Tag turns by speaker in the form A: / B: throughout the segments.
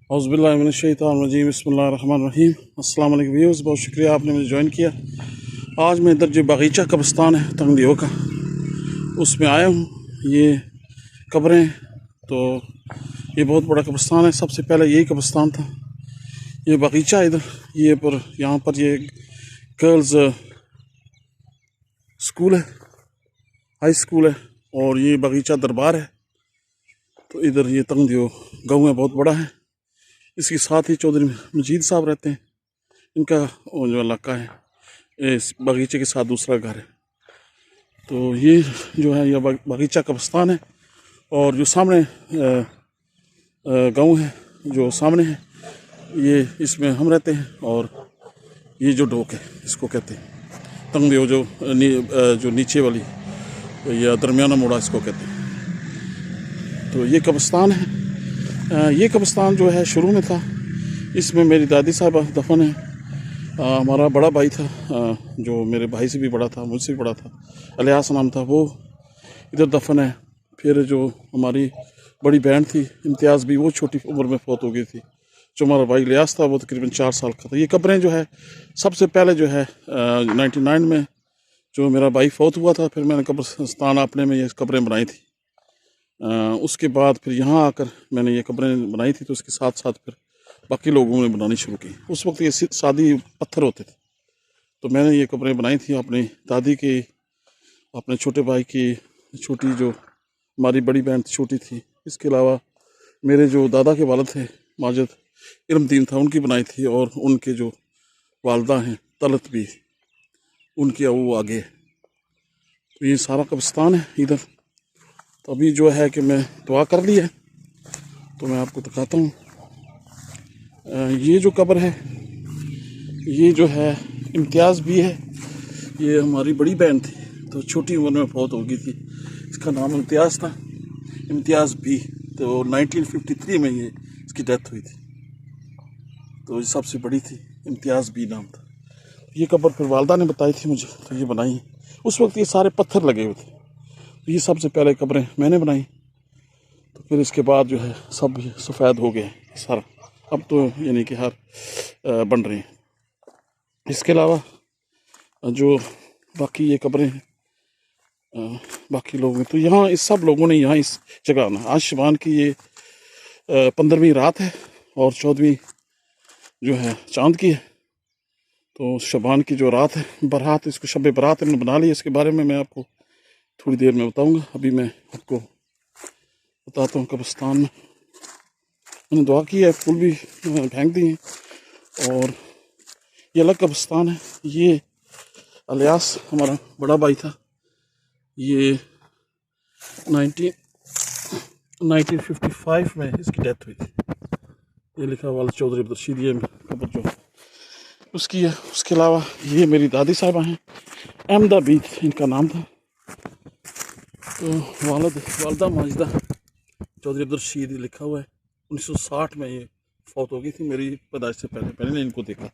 A: औज़ुबिल्लाहिमिनश्शैतानिर्रजीम बिस्मिल्लाहिर्रहमानिर्रहीम। अस्सलाम वालेकुम व्यूअर्स, बहुत शुक्रिया आपने मुझे ज्वाइन किया। आज मैं इधर जो बागीचा कब्रिस्तान है तंगदियो का, उसमें आया हूँ। ये कब्रें, तो ये बहुत बड़ा कब्रिस्तान है। सबसे पहले यही कब्रिस्तान था। ये बागीचा इधर, ये पर यहाँ पर ये गर्ल्स स्कूल है, हाई स्कूल है, और ये बागीचा दरबार है। तो इधर ये तंगदियो गाँव है, बहुत बड़ा है। इसके साथ ही चौधरी मजीद साहब रहते हैं। इनका वो जो इलाका है, इस बागीचे के साथ दूसरा घर है। तो ये जो है ये बागीचा कब्रिस्तान है। और जो सामने गांव है, जो सामने है, ये इसमें हम रहते हैं। और ये जो डोक है, इसको कहते हैं तंगदियो, जो नीचे वाली या दरमियाना मोड़ा इसको कहते हैं। तो ये कब्रिस्तान है। ये कब्रिस्तान जो है शुरू में था, इसमें मेरी दादी साहबा दफन है। हमारा बड़ा भाई था, जो मेरे भाई से भी बड़ा था, मुझसे भी बड़ा था, अलियास नाम था, वो इधर दफन है। फिर जो हमारी बड़ी बहन थी इम्तियाज़ भी, वो छोटी उम्र में फौत हो गई थी। जो हमारा भाई इलियास था वो तकरीबन 4 साल का था। ये कब्रें जो है सबसे पहले जो है 99 में जो मेरा भाई फौत हुआ था, फिर मैंने कब्रिस्तान अपने में ये कब्रें बनाई थी। उसके बाद फिर यहाँ आकर मैंने ये कब्रें बनाई थी। तो उसके साथ साथ फिर बाकी लोगों ने बनानी शुरू की। उस वक्त ये सादी पत्थर होते थे। तो मैंने ये कब्रें बनाई थी अपनी दादी की, अपने छोटे भाई की, छोटी जो हमारी बड़ी बहन छोटी थी, इसके अलावा मेरे जो दादा के वालिद थे माजिद इल्मदीन था, उनकी बनाई थी। और उनके जो वालदा हैं तलत भी, उनकी वो आगे। तो ये सारा कब्रिस्तान है इधर। तो अभी जो है कि मैं दुआ कर ली है, तो मैं आपको दिखाता हूँ। ये जो कब्र है, ये जो है इम्तियाज़ भी है। ये हमारी बड़ी बहन थी, तो छोटी उम्र में फौत हो गई थी। इसका नाम इम्तियाज़ था, इम्तियाज़ भी। तो 1953 में ये इसकी डेथ हुई थी। तो ये सबसे बड़ी थी, इम्तियाज़ भी नाम था। ये कब्र फिर वालदा ने बताई थी मुझे, तो ये बनाई। उस वक्त ये सारे पत्थर लगे हुए थे। तो ये सबसे पहले कब्रें मैंने बनाई। तो फिर इसके बाद जो है सब सफ़ेद हो गए सारा। अब तो यानी कि हर बन रहे हैं। इसके अलावा जो बाकी ये कब्रें हैं बाकी लोग हैं, तो यहाँ इस सब लोगों ने यहाँ इस जगह आना। आज शबान की ये 15वीं रात है और 14वीं जो है चांद की है। तो शबान की जो रात है, बारात, इसको शब बारात हमने बना ली। इसके बारे में मैं आपको थोड़ी देर में बताऊंगा। अभी मैं आपको बताता हूँ। कब्रिस्तान में मैंने दुआ की है, फूल भी फेंक दिए हैं। और ये अलग कब्रिस्तान है। ये अलियास हमारा बड़ा भाई था। ये 1955 में इसकी डेथ हुई थी। ये लिखा हुआ चौधरी अब्दुल ये कब्र जो उसकी है। उसके अलावा ये मेरी दादी साहबा हैं, अहमदा बीत इनका नाम था। तो वालदा माजिदा चौधरी अब्दुल रशीद लिखा हुआ है। 1960 में ये फौत हो गई थी, मेरी पैदाइश से पहले। मैंने इनको देखा।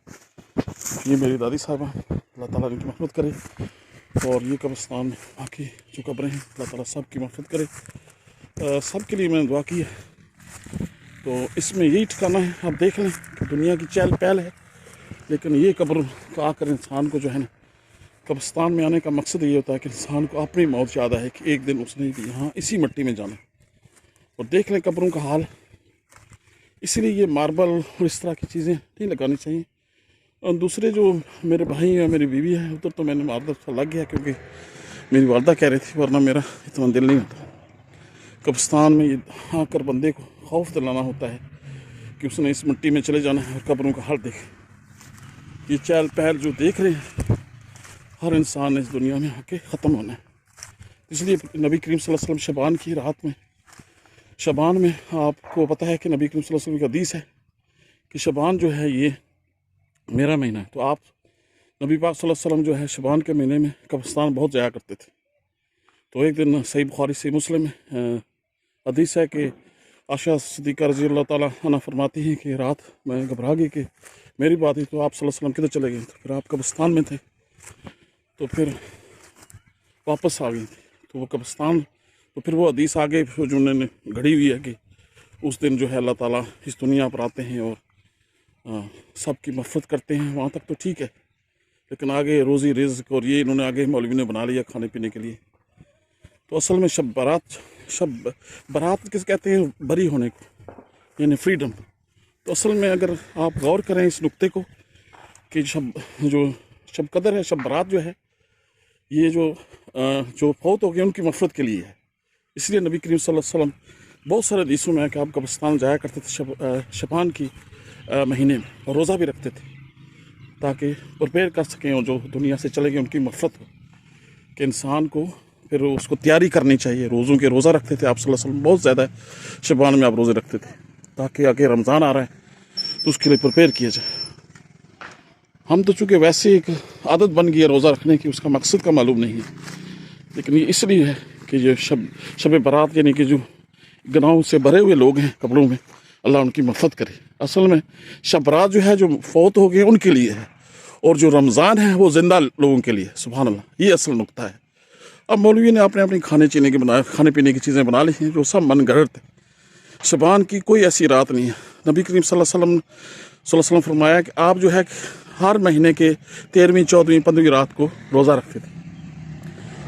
A: ये मेरी दादी साहबा, अल्लाह ताला इनकी मग़फ़िरत करे। और ये कब्रिस्तान में बाकी जो कब्रें हैं, अल्लाह ताला सब की मग़फ़िरत करे। सब के लिए मैंने दुआ की है। तो इसमें यही ठिकाना है। आप देख लें कि दुनिया की चहल पहल है, लेकिन ये कब्र का आकर इंसान को जो है ना, कब्रिस्तान में आने का मकसद ये होता है कि इंसान को अपनी मौत याद आए कि एक दिन उसने भी यहाँ इसी मिट्टी में जाना। और देख लें कब्रों का हाल। इसीलिए ये मार्बल और इस तरह की चीज़ें नहीं लगानी चाहिए। और दूसरे जो मेरे भाई या मेरी बीवी है, उधर तो मैंने मार्बल सा लग गया, क्योंकि मेरी वालदा कह रही थी, वरना मेरा इतना दिल नहीं होता। कब्रिस्तान में ये आकर बंदे को खौफ दिलाना होता है कि उसने इस मिट्टी में चले जाना है। और कब्रों का हाल देखें। ये चहल पहल जो देख रहे हैं, हर इंसान ने इस दुनिया में आके ख़त्म होना है। इसलिए नबी करीम सल्लल्लाहु अलैहि वसल्लम शबान की रात में, शबान में आपको पता है कि नबी करीम सल्लल्लाहु अलैहि वसल्लम की हदीस है कि शबान जो है ये मेरा महीना है। तो आप नबी पाक सल्लल्लाहु अलैहि वसल्लम जो है शबान के महीने में कब्रिस्तान बहुत जाया करते थे। तो एक दिन सही बुखारी सही मुस्लिम में हदीस है कि आयशा सिद्दीक़ा रज़ी अल्लाह ताला अन्हा फरमाती हैं कि रात मैं घबरा गई कि मेरी बात ही, तो आप सल्लल्लाहु अलैहि वसल्लम किधर चले गए? तो फिर आप कब्रिस्तान में थे, तो फिर वापस आ गई थी। तो वो कब्रिस्तान, तो फिर वो हदीस आगे जो उन्होंने घड़ी हुई है कि उस दिन जो है अल्लाह ताला इस दुनिया पर आते हैं और सब की मफ़रत करते हैं, वहाँ तक तो ठीक है, लेकिन आगे रोज़ी रिज़्क और ये इन्होंने आगे मौलवी ने बना लिया खाने पीने के लिए। तो असल में शब बारात किस कहते हैं, बरी होने को, यानी फ्रीडम। तो असल में अगर आप गौर करें इस नुक्ते को कि शब कदर है, शब बारात जो है, ये जो फौत हो गए उनकी मफ़रत के लिए है। इसलिए नबी करीम सल्लल्लाहु अलैहि वसल्लम बहुत सारे हदीसों में है कि आप कब्रिस्तान जाया करते थे शबान की महीने में, और रोज़ा भी रखते थे ताकि प्रिपेयर कर सकें और जो दुनिया से चले गए उनकी मफ़रत हो, कि इंसान को फिर उसको तैयारी करनी चाहिए। रोज़ों के रोज़ा रखते थे आप सल्लल्लाहु अलैहि वसल्लम, बहुत ज़्यादा शबान में आप रोज़े रखते थे ताकि आगे रमज़ान आ रहा है तो उसके लिए प्रिपेयर किया जाए। हम तो चूँकि वैसे एक आदत बन गई है रोज़ा रखने की, उसका मकसद का मालूम नहीं है, लेकिन ये इसलिए है कि जो शब बारात यानी कि जो गुनाहों से भरे हुए लोग हैं कब्रों में, अल्लाह उनकी मफ़रत करे। असल में शब बारात जो है जो फौत हो गए उनके लिए है, और जो रमज़ान है वो ज़िंदा लोगों के लिए। सुभान अल्लाह, ये असल नुक्ता है। अब मौलवी ने अपनी खाने पीने की चीज़ें बना ली हैं जो सब मन गढ़ थे। शबान की कोई ऐसी रात नहीं है। नबी करीम सल्लल्लाहु अलैहि वसल्लम फरमाया कि आप जो है हर महीने के 13वीं 14वीं 15वीं रात को रोज़ा रखते थे,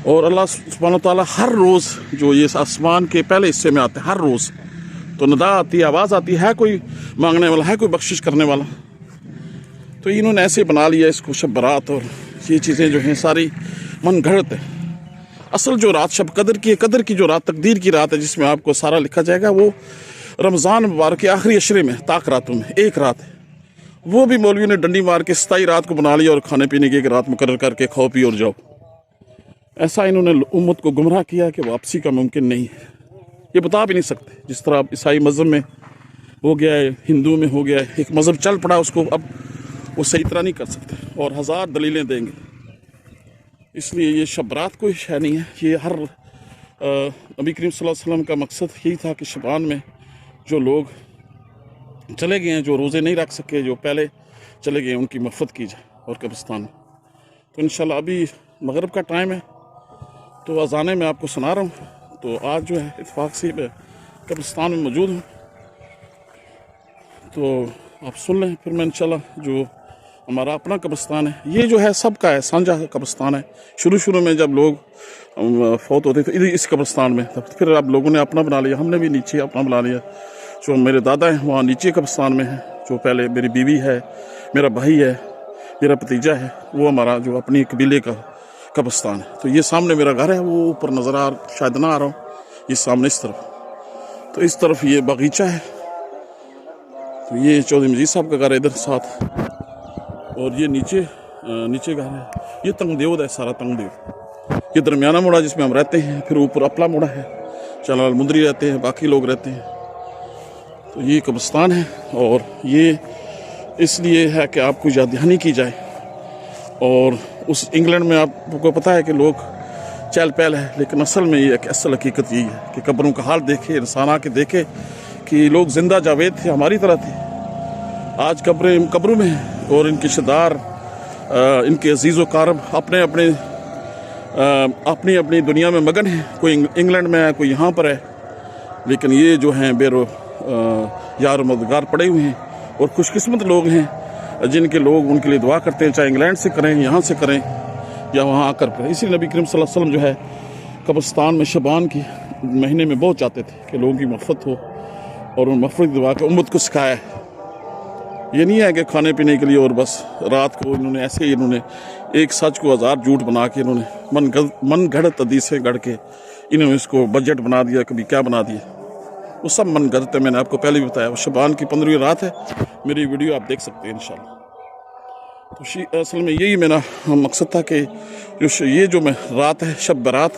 A: और अल्लाह सुब्हानहू तआला हर रोज़ जो ये आसमान के पहले हिस्से में आते हैं, हर रोज़ तो निदा आती है, आवाज़ आती है कोई मांगने वाला, है कोई बख्शिश करने वाला। तो इन्होंने ऐसे बना लिया इसको शब बारात, और ये चीज़ें जो हैं सारी मन गढ़त है। असल जो रात शब कदर की जो रात, तकदीर की रात है जिसमें आपको सारा लिखा जाएगा, वो रमज़ान मुबारक के आखिरी अशरे में ताक रातों में एक रात है। वो भी मौलवी ने डंडी मार के 27 रात को बना लिया और खाने पीने की एक रात मुकर्रर करके खाओ पियो और जाओ। ऐसा इन्होंने उम्मत को गुमराह किया कि वापसी का मुमकिन नहीं है। ये बता भी नहीं सकते। जिस तरह अब ईसाई मज़हब में हो गया है, हिंदू में हो गया है, एक मज़हब चल पड़ा, उसको अब वो सही तरह नहीं कर सकते और हज़ार दलीलें देंगे। इसलिए ये शब बारात कोई शय नहीं है। ये हर नबी करीम सल्लल्लाहु अलैहि वसल्लम का मकसद यही था कि शबान में जो लोग चले गए हैं, जो रोज़े नहीं रख सके, जो पहले चले गए, उनकी मफ़रत की जाए और कब्रिस्तान में। तो इंशाल्लाह अभी मगरिब का टाइम है, तो अज़ाने में आपको सुना रहा हूँ। तो आज जो है इत्तेफाक से मैं कब्रिस्तान में मौजूद हूँ, तो आप सुन लें। फिर मैं इंशाल्लाह जो हमारा अपना कब्रिस्तान है, ये जो है सबका है, साझा कब्रिस्तान है। शुरू में जब लोग फौत होते थे इस कब्रिस्तान में, तब फिर अब लोगों ने अपना बना लिया, हमने भी नीचे अपना बना लिया। जो मेरे दादा हैं वहाँ नीचे कब्रिस्तान में है, जो पहले मेरी बीवी है, मेरा भाई है, मेरा भतीजा है, वो हमारा जो अपनी कबीले का कब्रिस्तान है। तो ये सामने मेरा घर है, वो ऊपर नज़र शायद ना आ रहा हूँ, ये सामने इस तरफ। तो इस तरफ ये बगीचा है, तो ये चौधरी मजीद साहब का घर है इधर साथ, और ये नीचे घर है। ये तंगदेव है, सारा तंगदेव। ये दरमियाना मोड़ा जिसमें हम रहते हैं, फिर ऊपर अपला मोड़ा है, चलाल मुंदरी रहते हैं, बाकी लोग रहते हैं। तो ये कब्रिस्तान है, और ये इसलिए है कि आपको याद दहानी की जाए। और उस इंग्लैंड में आपको पता है कि लोग चहल पहल है, लेकिन असल में ये एक असल हकीकत यही है कि कब्रों का हाल देखे, इंसान आके देखे कि लोग जिंदा जावेद थे, हमारी तरह थे। आज कब्रों में हैं, और इनके रिश्तेदार, इनके अजीज़ व कारब अपनी दुनिया में मगन हैं। कोई इंग्लैंड में है, कोई यहाँ पर है, लेकिन ये जो हैं यार मददगार पड़े हुए हैं, और खुशकिस्मत लोग हैं जिनके लोग उनके लिए दुआ करते हैं, चाहे इंग्लैंड से करें, यहाँ से करें, या वहाँ आकर करें। इसीलिए नबी करीम सल्लल्लाहु अलैहि वसल्लम जो है कब्रिस्तान में शबान के महीने में बहुत चाहते थे कि लोगों की मफ़रत हो, और उन मफ़रत की दुआ के उम्मत को सिखाया है। ये नहीं है कि खाने पीने के लिए और बस रात को इन्होंने ऐसे ही एक सच को हज़ार झूठ बना के इन्होंने मन गढ़त हदीसें गढ़ के इन्होंने इसको बजट बना दिया, कभी क्या बना दिया, वो सब मन गढ़त है। मैंने आपको पहले भी बताया, वो शबान की 15वीं रात है। मेरी वीडियो आप देख सकते हैं इंशाल्लाह। तो असल में यही मेरा मकसद था कि ये जो रात है शब बारात,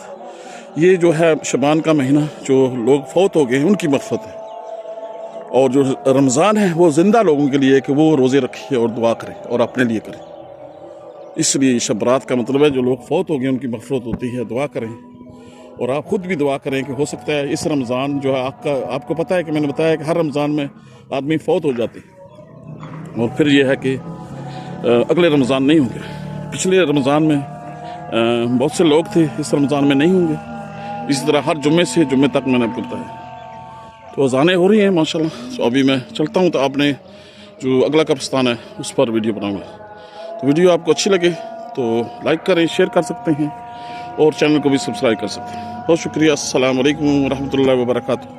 A: ये जो है शबान का महीना, जो लोग फौत हो गए हैं उनकी मग़फ़िरत है, और जो रमज़ान है वो ज़िंदा लोगों के लिए कि वो रोज़े रखें और दुआ करें और अपने लिए करें। इसलिए शब बारात का मतलब है जो लोग फौत हो गए उनकी मग़फ़िरत होती है, दुआ करें, और आप ख़ुद भी दुआ करें कि हो सकता है इस रमज़ान जो है आपको पता है कि मैंने बताया कि हर रमज़ान में आदमी फौत हो जाते, और फिर यह है कि अगले रमज़ान नहीं होंगे। पिछले रमज़ान में बहुत से लोग थे, इस रमज़ान में नहीं होंगे। इसी तरह हर जुम्मे से जुम्मे तक मैंने आपको बताया। تو अज़ानें हो रही हैं माशाल्लाह। तो अभी मैं चलता हूँ, तो आपने जो अगला कब्रिस्तान है उस पर वीडियो बनाऊँगा। तो वीडियो आपको अच्छी लगे तो लाइक करें, शेयर कर सकते हैं और चैनल को भी सब्सक्राइब कर सकते हैं। बहुत शुक्रिया। अस्सलाम वालेकुम व रहमतुल्लाहि व बरकातुहू।